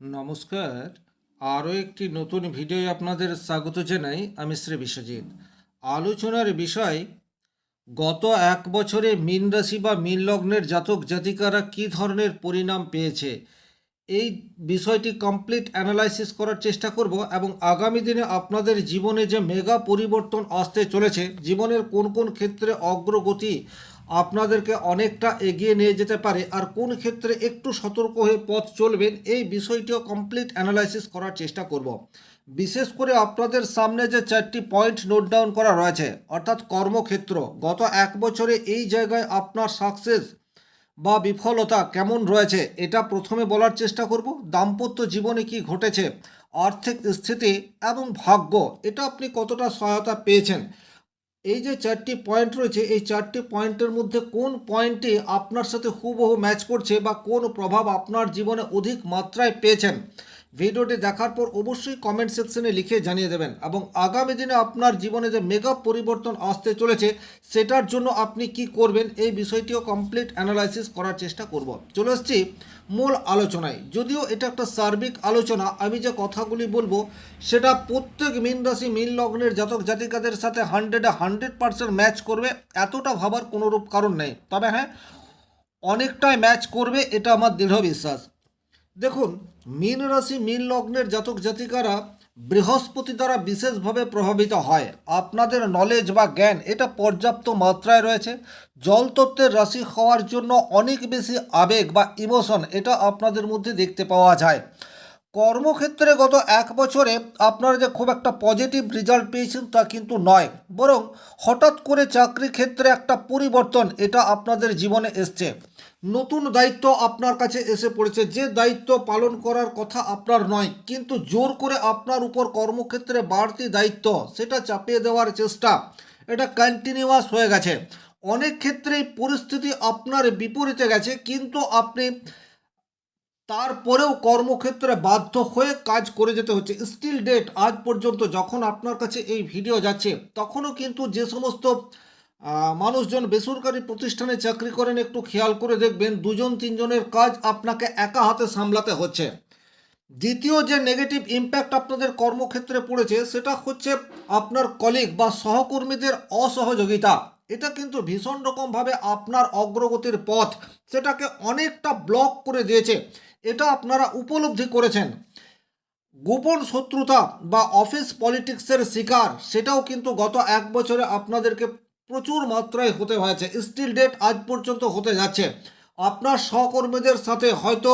নমস্কার। আরও একটি নতুন ভিডিও আপনাদের স্বাগত জানাই। আমি শ্রী বিশ্বজিৎ। আলোচনার বিষয়, গত এক বছরে মীন রাশি বা মীন লগ্নের জাতক জাতিকারা কী ধরনের পরিণাম পেয়েছে, এই বিষয়টি কমপ্লিট অ্যানালাইসিস করার চেষ্টা করব এবং আগামী দিনে আপনাদের জীবনে যে মেগা পরিবর্তন আসতে চলেছে, জীবনের কোন কোন ক্ষেত্রে অগ্রগতি আপনাদেরকে অনেকটা এগিয়ে নিয়ে যেতে পারে আর কোন ক্ষেত্রে একটু সতর্ক হয়ে পথ চলবেন, এই বিষয়টিও কমপ্লিট অ্যানালাইসিস করার চেষ্টা করব। বিশেষ করে আপনাদের সামনে যে 4টি পয়েন্ট নোট ডাউন করা রয়েছে, অর্থাৎ কর্মক্ষেত্র, গত এক বছরে এই জায়গায় আপনার সাকসেস বা বিফলতা কেমন রয়েছে এটা প্রথমে বলার চেষ্টা করব। দাম্পত্য জীবনে কি ঘটেছে, আর্থিক স্থিতি এবং ভাগ্য, এটা আপনি কতটা সহায়তা পেয়েছেন। এই যে 4টি পয়েন্ট রয়েছে, এই 4টি পয়েন্টের মধ্যে কোন পয়েন্টটি আপনার সাথে হুবহু ম্যাচ করছে বা কোন প্রভাব আপনার জীবনে অধিক মাত্রায় পেয়েছেন, ভিডিওটি দেখার পর অবশ্যই কমেন্ট সেকশনে লিখে জানিয়ে দেবেন। এবং আগামী দিনে আপনার জীবনে যে মেগা পরিবর্তন আসতে চলেছে সেটার জন্য আপনি কি করবেন, এই বিষয়টিও কমপ্লিট অ্যানালাইসিস করার চেষ্টা করব। চলে এসছি মূল আলোচনায়। যদিও এটা একটা সার্বিক আলোচনা, আমি যে কথাগুলি বলবো সেটা প্রত্যেক মীন রাশি মীন লগ্নের জাতক জাতিকাদের সাথে 100% ম্যাচ করবে, এতটা ভাবার কোনোরূপ কারণ নেই। তবে হ্যাঁ, অনেকটাই ম্যাচ করবে, এটা আমার দৃঢ় বিশ্বাস। দেখুন, মীন রাশি মীন লগ্নের জাতক জাতিকারা বৃহস্পতি দ্বারা বিশেষভাবে প্রভাবিত হয়। আপনাদের নলেজ বা জ্ঞান এটা পর্যাপ্ত মাত্রায় রয়েছে। জলতত্ত্বের রাশি হওয়ার জন্য অনেক বেশি আবেগ বা ইমোশন এটা আপনাদের মধ্যে দেখতে পাওয়া যায়। কর্মক্ষেত্রে গত এক বছরে আপনারা যে খুব একটা পজিটিভ রেজাল্ট পেয়েছেন তা কিন্তু নয়, বরং হঠাৎ করে চাকরি ক্ষেত্রে একটা পরিবর্তন এটা আপনাদের জীবনে এসছে। নতুন দায়িত্ব আপনার কাছে এসে পড়েছে, যে দায়িত্ব পালন করার কথা আপনার নয়, কিন্তু জোর করে আপনার উপর কর্মক্ষেত্রে বাড়তি দায়িত্ব সেটা চাপিয়ে দেওয়ার চেষ্টা এটা কন্টিনিউয়াস হয়ে গেছে। অনেক ক্ষেত্রেই পরিস্থিতি আপনার বিপরীতে গেছে, কিন্তু আপনি তারপরেও কর্মক্ষেত্রে বাধ্য হয়ে কাজ করে যেতে হচ্ছে। স্টিল ডেট আজ পর্যন্ত যখন আপনার কাছে এই ভিডিও যাচ্ছে তখনও কিন্তু যে সমস্ত মানুষজন বেসরকারি প্রতিষ্ঠানে চাকরি করেন, একটু খেয়াল করে দেখবেন 2-3 জনের কাজ আপনাকে একা হাতে সামলাতে হচ্ছে। দ্বিতীয় যে নেগেটিভ ইম্প্যাক্ট আপনাদের কর্মক্ষেত্রে পড়েছে সেটা হচ্ছে আপনার কলিগ বা সহকর্মীদের অসহযোগিতা। এটা কিন্তু ভীষণ রকমভাবে আপনার অগ্রগতির পথ সেটাকে অনেকটা ব্লক করে দিয়েছে, এটা আপনারা উপলব্ধি করেছেন। গোপন শত্রুতা বা অফিস পলিটিক্সের শিকার সেটাও কিন্তু গত এক বছরে আপনাদেরকে প্রচুর মাত্রায় হতে হয়েছে। স্টিল ডেট আজ পর্যন্ত হতে যাচ্ছে। আপনার সহকর্মীদের সাথে হয়তো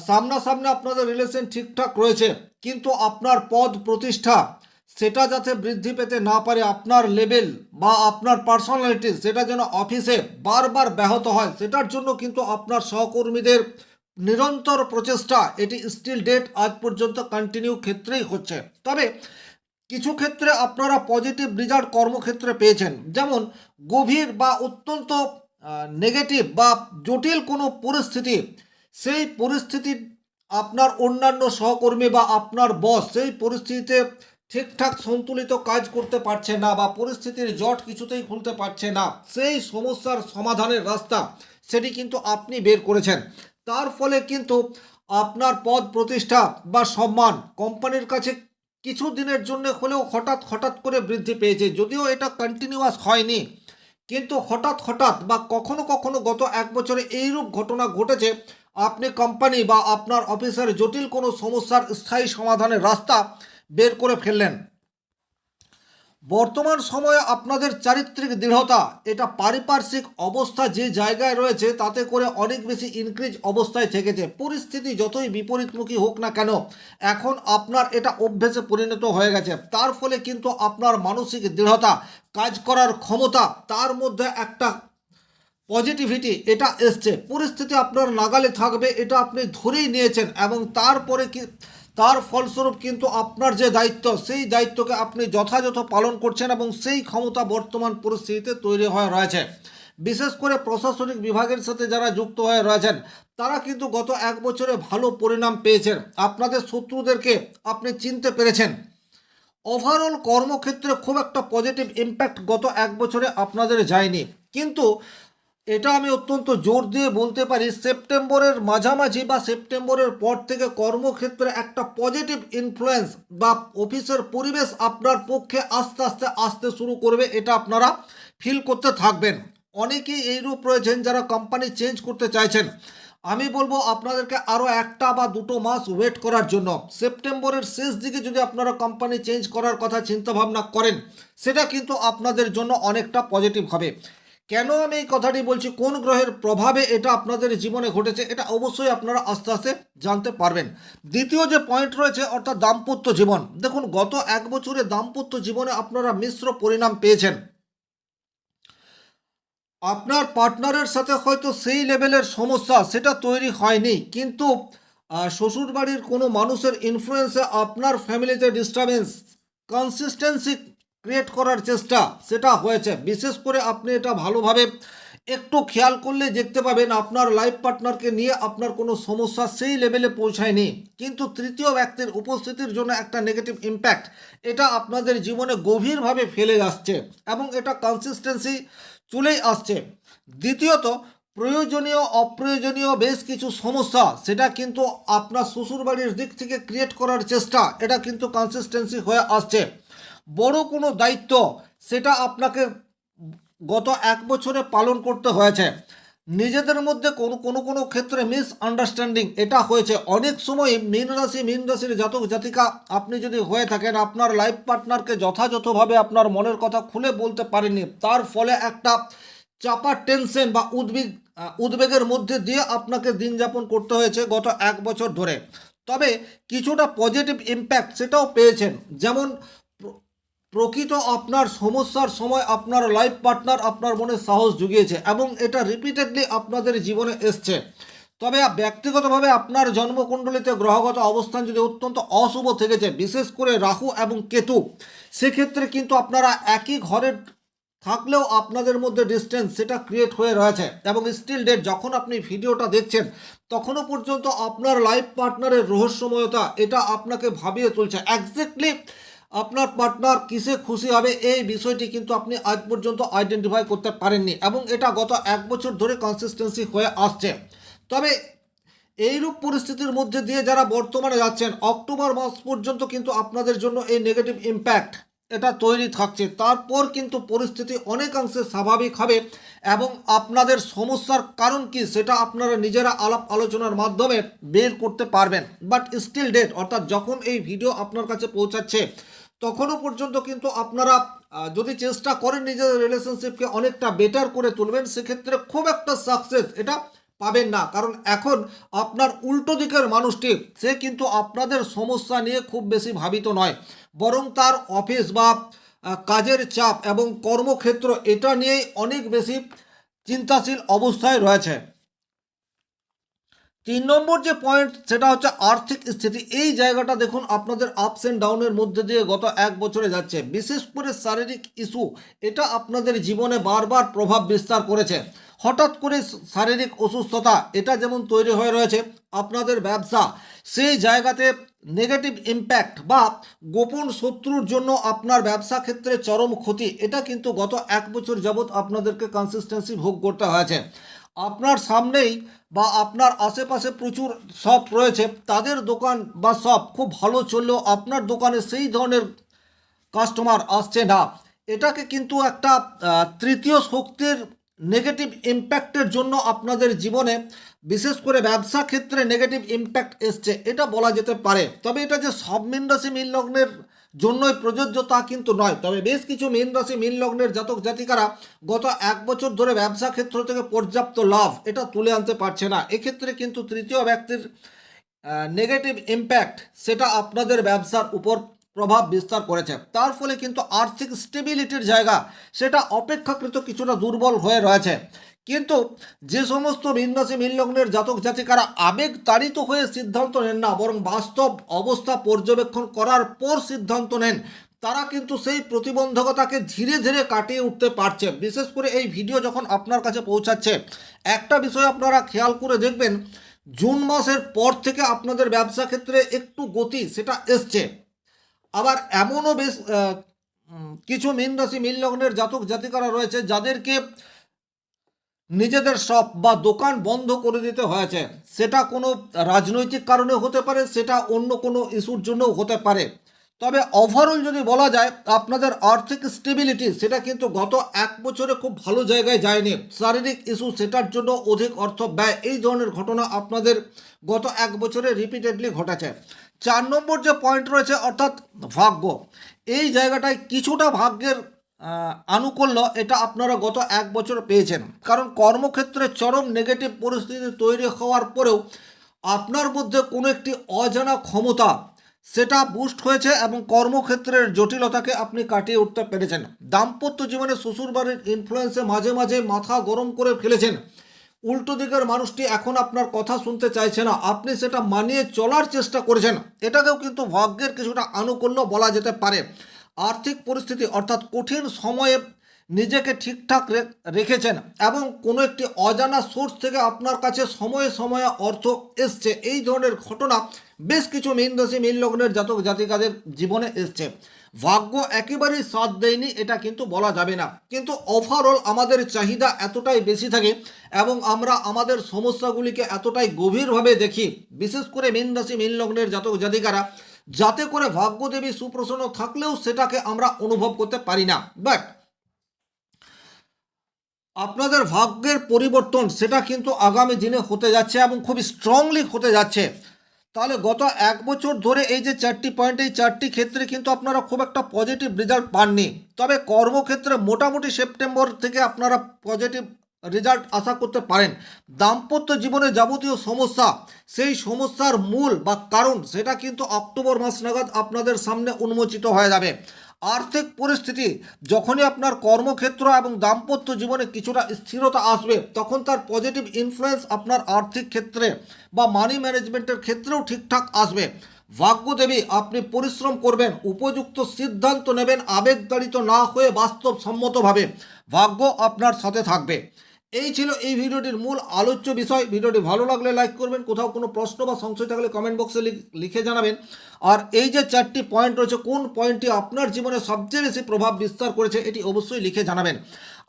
সামনাসামনি আপনাদের রিলেশন ঠিকঠাক রয়েছে, কিন্তু আপনার পদ প্রতিষ্ঠা সেটা যাতে বৃদ্ধি পেতে না পারে, আপনার লেভেল বা আপনার পার্সোনালিটি সেটা যেন অফিসে বারবার ব্যাহত হয়, সেটার জন্য কিন্তু আপনার সহকর্মীদের নিরন্তর প্রচেষ্টা এটি স্টিল ডেট আজ পর্যন্ত কন্টিনিউ ক্ষেত্রেই হচ্ছে। তবে কিছু ক্ষেত্রে আপনারা পজিটিভ রেজাল্ট কর্মক্ষেত্রে পেয়েছেন, যেমন গভীর বা অত্যন্ত নেগেটিভ বা জটিল কোনো পরিস্থিতি, সেই পরিস্থিতি আপনার অন্যান্য সহকর্মী বা আপনার বস সেই পরিস্থিতিতে ঠিকঠাক সন্তুলিত কাজ করতে পারছে না বা পরিস্থিতির জট কিছুতেই খুলতে পারছে না, সেই সমস্যার সমাধানের রাস্তা সেটি কিন্তু আপনি বের করেছেন। তার ফলে কিন্তু আপনার পদ প্রতিষ্ঠা বা সম্মান কোম্পানির কাছে কিছু দিনের জন্য হলেও হঠাৎ হঠাৎ করে বৃদ্ধি পেয়েছে। যদিও এটা কন্টিনিউয়াস হয়নি, কিন্তু হঠাৎ হঠাৎ বা কখনো কখনো গত এক বছরে এইরূপ ঘটনা ঘটেছে, আপনি কোম্পানি বা আপনার অফিসের জটিল কোনো সমস্যার স্থায়ী সমাধানের রাস্তা বের করে ফেললেন। বর্তমান সময়ে আপনাদের চারিত্রিক দৃঢ়তা এটা পারিপার্শ্বিক অবস্থা যে জায়গায় রয়েছে তাতে করে অনেক বেশি ইনক্রিজ অবস্থায় থেকেছে। পরিস্থিতি যতই বিপরীতমুখী হোক না কেন, এখন আপনার এটা অভ্যেসে পরিণত হয়ে গেছে। তার ফলে কিন্তু আপনার মানসিক দৃঢ়তা, কাজ করার ক্ষমতা, তার মধ্যে একটা পজিটিভিটি এটা এসছে। পরিস্থিতি আপনার নাগালে থাকবে এটা আপনি ধরেই নিয়েছেন, এবং তারপরে কি তার ফলস্বরূপ কিন্তু আপনার যে দায়িত্ব সেই দায়িত্বকে আপনি যথাযথ পালন করছেন এবং সেই ক্ষমতা বর্তমান পরিস্থিতিতে তৈরি হয়ে রয়েছে। বিশেষ করে প্রশাসনিক বিভাগের সাথে যারা যুক্ত হয়ে রয়েছেন তারা কিন্তু গত এক বছরে ভালো পরিণাম পেয়েছেন। আপনাদের শত্রুদেরকে আপনি চিনতে পেরেছেন। ওভারঅল কর্মক্ষেত্রে খুব একটা পজিটিভ ইম্প্যাক্ট গত এক বছরে আপনাদের যায়নি, কিন্তু এটা আমি অত্যন্ত জোর দিয়ে বলতে পারি সেপ্টেম্বরের মাঝামাঝি বা সেপ্টেম্বরের পর থেকে কর্মক্ষেত্রে একটা পজিটিভ ইনফ্লুয়েন্স বা অফিসের পরিবেশ আপনার পক্ষে আস্তে আস্তে আসতে শুরু করবে, এটা আপনারা ফিল করতে থাকবেন। অনেকেই এইরূপ রয়েছেন যারা কোম্পানি চেঞ্জ করতে চাইছেন। আমি বলবো আপনাদেরকে আরও একটা বা দুটো মাস ওয়েট করার জন্য। সেপ্টেম্বরের শেষ দিকে যদি আপনারা কোম্পানি চেঞ্জ করার কথা চিন্তাভাবনা করেন, সেটা কিন্তু আপনাদের জন্য অনেকটা পজিটিভ হবে। কেন আমি এই কথাটি বলছি, কোন গ্রহের প্রভাবে এটা আপনাদের জীবনে ঘটেছে, এটা অবশ্যই আপনারা আস্তে আস্তে জানতে পারবেন। দ্বিতীয় যে পয়েন্ট রয়েছে অর্থাৎ দাম্পত্য জীবন, দেখুন গত এক বছরে দাম্পত্য জীবনে আপনারা মিশ্র পরিণাম পেয়েছেন। আপনার পার্টনারের সাথে হয়তো সেই লেভেলের সমস্যা সেটা তৈরি হয়নি, কিন্তু শ্বশুরবাড়ির কোনো মানুষের ইনফ্লুয়েন্সে আপনার ফ্যামিলিতে ডিস্টারবেন্স, কনসিস্টেন্সি ক্রিয়েট করার চেষ্টা সেটা হয়েছে। বিশেষ করে আপনি এটা ভালোভাবে একটু খেয়াল করলে দেখতে পাবেন আপনার লাইফ পার্টনারকে নিয়ে আপনার কোনো সমস্যা সেই লেভেলে পৌঁছায়নি, কিন্তু তৃতীয় ব্যক্তির উপস্থিতির জন্য একটা নেগেটিভ ইম্প্যাক্ট এটা আপনাদের জীবনে গভীরভাবে ফেলে আসছে এবং এটা কনসিস্টেন্সি চলেই আসছে। দ্বিতীয়ত, প্রয়োজনীয় অপ্রয়োজনীয় বেশ কিছু সমস্যা সেটা কিন্তু আপনার শ্বশুরবাড়ির দিক থেকে ক্রিয়েট করার চেষ্টা, এটা কিন্তু কনসিস্টেন্সি হয়ে আসছে। বড় কোনো দায়িত্ব সেটা আপনাকে গত এক বছরে পালন করতে হয়েছে। নিজেদের মধ্যে কোনো কোনো কোনো ক্ষেত্রে মিস আন্ডারস্ট্যান্ডিং এটা হয়েছে। অনেক সময় মীন রাশির জাতক জাতিকা আপনি যদি হয়ে থাকেন, আপনার লাইফ পার্টনারকে যথাযথভাবে আপনার মনের কথা খুলে বলতে পারেননি, তার ফলে একটা চাপা টেনশন বা উদ্বেগের মধ্যে দিয়ে আপনাকে দিন যাপন করতে হয়েছে গত এক বছর ধরে। তবে কিছুটা পজিটিভ ইম্প্যাক্ট সেটাও পেয়েছেন, যেমন প্রকৃত আপনার সমস্যার সময় আপনার লাইফ পার্টনার আপনার মনে সাহস জুগিয়েছে এবং এটা রিপিটেডলি আপনাদের জীবনে এসছে। তবে ব্যক্তিগতভাবে আপনার জন্মকুণ্ডলিতে গ্রহগত অবস্থান যদি অত্যন্ত অশুভ থেকেছে, বিশেষ করে রাহু এবং কেতু, সেক্ষেত্রে কিন্তু আপনারা একই ঘরের থাকলেও আপনাদের মধ্যে ডিস্টেন্স সেটা ক্রিয়েট হয়ে রয়েছে এবং স্টিল ডেট যখন আপনি ভিডিওটা দেখছেন তখনও পর্যন্ত আপনার লাইফ পার্টনারের রহস্যময়তা এটা আপনাকে ভাবিয়ে তুলছে। এক্স্যাক্টলি আপনার পার্টনার কিসে খুশি হবে এই বিষয়টি কিন্তু আপনি আজ পর্যন্ত আইডেন্টিফাই করতে পারেননি এবং এটা গত এক বছর ধরে কনসিস্টেন্সি হয়ে আসছে। তবে এইরূপ পরিস্থিতির মধ্যে দিয়ে যারা বর্তমানে যাচ্ছেন, অক্টোবর মাস পর্যন্ত কিন্তু আপনাদের জন্য এই নেগেটিভ ইম্প্যাক্ট এটা তৈরি থাকছে। তারপর কিন্তু পরিস্থিতি অনেকাংশে স্বাভাবিক হবে এবং আপনাদের সমস্যার কারণ কি সেটা আপনারা নিজেরা আলাপ আলোচনার মাধ্যমে বের করতে পারবেন। বাট স্টিল ডেট অর্থাৎ যখন এই ভিডিও আপনার কাছে পৌঁছাচ্ছে তখনও পর্যন্ত কিন্তু আপনারা যদি চেষ্টা করেন নিজেদের রিলেশনশিপকে অনেকটা বেটার করে তুলবেন, সেক্ষেত্রে খুব একটা সাকসেস এটা পাবেন না। কারণ এখন আপনার উল্টো দিকের মানুষটি সে কিন্তু আপনাদের সমস্যা নিয়ে খুব বেশি ভাবিত নয়, বরং তার অফিস বা কাজের চাপ এবং কর্মক্ষেত্র এটা নিয়েই অনেক বেশি চিন্তাশীল অবস্থায় রয়েছে। 3 নম্বর যে পয়েন্ট সেটা হচ্ছে আর্থিক স্থিতি। এই জায়গাটা দেখুন আপনাদের আপস অ্যান্ড ডাউনের মধ্যে দিয়ে গত এক বছরে যাচ্ছে। বিশেষ করে শারীরিক ইস্যু এটা আপনাদের জীবনে বারবার প্রভাব বিস্তার করেছে। হঠাৎ করে শারীরিক অসুস্থতা এটা যেমন তৈরি হয়ে রয়েছে, আপনাদের ব্যবসা সেই জায়গাতে নেগেটিভ ইম্প্যাক্ট বা গোপন শত্রুর জন্য আপনার ব্যবসা ক্ষেত্রে চরম ক্ষতি এটা কিন্তু গত এক বছর যাবৎ আপনাদেরকে কনসিস্টেন্সি ভোগ করতে হয়েছে। আপনার সামনেই বা আপনার আশেপাশে প্রচুর শপ রয়েছে, তাদের দোকান বা শপ খুব ভালো চললেও আপনার দোকানে সেই ধরনের কাস্টমার আসছে না। এটাকে কিন্তু একটা তৃতীয় শক্তির নেগেটিভ ইম্প্যাক্টের জন্য আপনাদের জীবনে বিশেষ করে ব্যবসা ক্ষেত্রে নেগেটিভ ইম্প্যাক্ট এসছে এটা বলা যেতে পারে। তবে এটা যে সব মীন রাশি মীন লগ্নের জন্যই প্রযোজ্য তা কিন্তু নয়। তবে বেশ কিছু মীন রাশি মীন লগ্নের জাতক জাতিকারা গত এক বছর ধরে ব্যবসা ক্ষেত্র থেকে পর্যাপ্ত লাভ এটা তুলে আনতে পারছে না। এক্ষেত্রে কিন্তু তৃতীয় ব্যক্তির নেগেটিভ ইম্প্যাক্ট সেটা আপনাদের ব্যবসার উপর প্রভাব বিস্তার করেছে। তার ফলে কিন্তু আর্থিক স্টেবিলিটির জায়গা সেটা অপেক্ষাকৃত কিছুটা দুর্বল হয়ে রয়েছে। কিন্তু যে সমস্ত মীন রাশি মীন লগ্নের জাতক জাতিকারা আবেগ তাড়িত হয়ে সিদ্ধান্ত নেন না, বরং বাস্তব অবস্থা পর্যবেক্ষণ করার পর সিদ্ধান্ত নেন, তারা কিন্তু সেই প্রতিবন্ধকতাকে ধীরে ধীরে কাটিয়ে উঠতে পারছে। বিশেষ করে এই ভিডিও যখন আপনার কাছে পৌঁছাচ্ছে, একটা বিষয় আপনারা খেয়াল করে দেখবেন, জুন মাসের পর থেকে আপনাদের ব্যবসা ক্ষেত্রে একটু গতি সেটা এসছে। আবার এমনও বেশ কিছু মীন রাশি মীন লগ্নের জাতক জাতিকারা রয়েছে যাদেরকে নিজেদের শপ বা দোকান বন্ধ করে দিতে হয়েছে। সেটা কোনো রাজনৈতিক কারণে হতে পারে, সেটা অন্য কোনো ইস্যুর জন্যও হতে পারে। তবে ওভারঅল যদি বলা যায় আপনাদের আর্থিক স্টেবিলিটি সেটা কিন্তু গত এক বছরে খুব ভালো জায়গায় যায়নি। শারীরিক ইস্যু, সেটার জন্য অধিক অর্থ ব্যয়, এই ধরনের ঘটনা আপনাদের গত এক বছরে রিপিটেডলি ঘটেছে। 4 নম্বর যে পয়েন্ট রয়েছে অর্থাৎ ভাগ্য, এই জায়গাটায় কিছুটা ভাগ্যের আনুকূল্য এটা আপনারা গত এক বছর পেয়েছেন। কারণ কর্মক্ষেত্রে চরম নেগেটিভ পরিস্থিতি তৈরি হওয়ার পরেও আপনার মধ্যে কোনো একটি অজানা ক্ষমতা সেটা বুস্ট হয়েছে এবং কর্মক্ষেত্রের জটিলতাকে আপনি কাটিয়ে উঠতে পেরেছেন। দাম্পত্য জীবনে শ্বশুরবাড়ির ইনফ্লুয়েন্সে মাঝে মাঝে মাথা গরম করে ফেলেছেন। উল্টো দিকের মানুষটি এখন আপনার কথা শুনতে চাইছে না, আপনি সেটা মানিয়ে চলার চেষ্টা করেছেন। এটাকেও কিন্তু ভাগ্যের কিছুটা আনুকূল্য বলা যেতে পারে। আর্থিক পরিস্থিতি অর্থাৎ কঠিন সময়ে নিজেকে ঠিকঠাক রেখেছেন এবং কোনো একটি অজানা সোর্স থেকে আপনার কাছে সময়ে সময়ে অর্থ এসছে। এই ধরনের ঘটনা বেশ কিছু মীন রাশি মীন লগ্নের জাতক জাতিকাদের জীবনে এসছে। ভাগ্য একেবারেই সাথ দেয়নি এটা কিন্তু বলা যাবে না, কিন্তু ওভারঅল আমাদের চাহিদা এতটাই বেশি থাকে এবং আমরা আমাদের সমস্যাগুলিকে এতটাই গভীরভাবে দেখি, বিশেষ করে মীন রাশি মীন লগ্নের জাতক জাতিকারা, যাতে করে ভাগ্যদেবী সুপ্রসন্ন থাকলেও সেটাকে আমরা অনুভব করতে পারি না। বাট আপনাদের ভাগ্যের পরিবর্তন সেটা কিন্তু আগামী দিনে হতে যাচ্ছে এবং খুবই স্ট্রংলি হতে যাচ্ছে। তাহলে গত এক বছর ধরে এই যে 4টি পয়েন্ট, এই 4টি ক্ষেত্রে কিন্তু আপনারা খুব একটা পজিটিভ রেজাল্ট পাননি। তবে কর্মক্ষেত্রে মোটামুটি সেপ্টেম্বর থেকে আপনারা পজিটিভ রেজাল্ট আশা করতে পারেন। দাম্পত্য জীবনে যাবতীয় সমস্যা, সেই সমস্যার মূল বা কারণ সেটা কিন্তু অক্টোবর মাস নাগাদ আপনাদের সামনে উন্মোচিত হয়ে যাবে। আর্থিক পরিস্থিতি যখনই আপনার কর্মক্ষেত্র এবং দাম্পত্য জীবনে কিছুটা স্থিরতা আসবে, তখন তার পজিটিভ ইনফ্লুয়েন্স আপনার আর্থিক ক্ষেত্রে বা মানি ম্যানেজমেন্টের ক্ষেত্রেও ঠিকঠাক আসবে। ভাগ্যদেবী আপনি পরিশ্রম করবেন, উপযুক্ত সিদ্ধান্ত নেবেন, আবেগতাড়িত না হয়ে বাস্তবসম্মতভাবে ভাগ্য আপনার সাথে থাকবে। এই ছিল এই ভিডিওটির মূল আলোচ্য বিষয়। ভিডিওটি ভালো লাগলে লাইক করবেন, কোথাও কোনো প্রশ্ন বা সংশয় থাকলে কমেন্ট বক্সে লিখে জানাবেন। আর এই যে 4টি পয়েন্ট রয়েছে, কোন পয়েন্টটি আপনার জীবনে সবচেয়ে বেশি প্রভাব বিস্তার করেছে এটি অবশ্যই লিখে জানাবেন।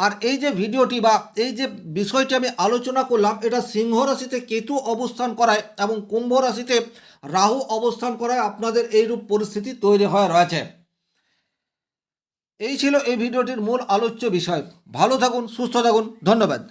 আর এই যে ভিডিওটি বা এই যে বিষয়টি আমি আলোচনা করলাম, এটা সিংহ রাশিতে কেতু অবস্থান করায় এবং কুম্ভ রাশিতে রাহু অবস্থান করায় আপনাদের এইরূপ পরিস্থিতি তৈরি হয়ে রয়েছে। এই ছিল এই ভিডিওটির মূল আলোচ্য বিষয়। ভালো থাকুন, সুস্থ থাকুন, ধন্যবাদ।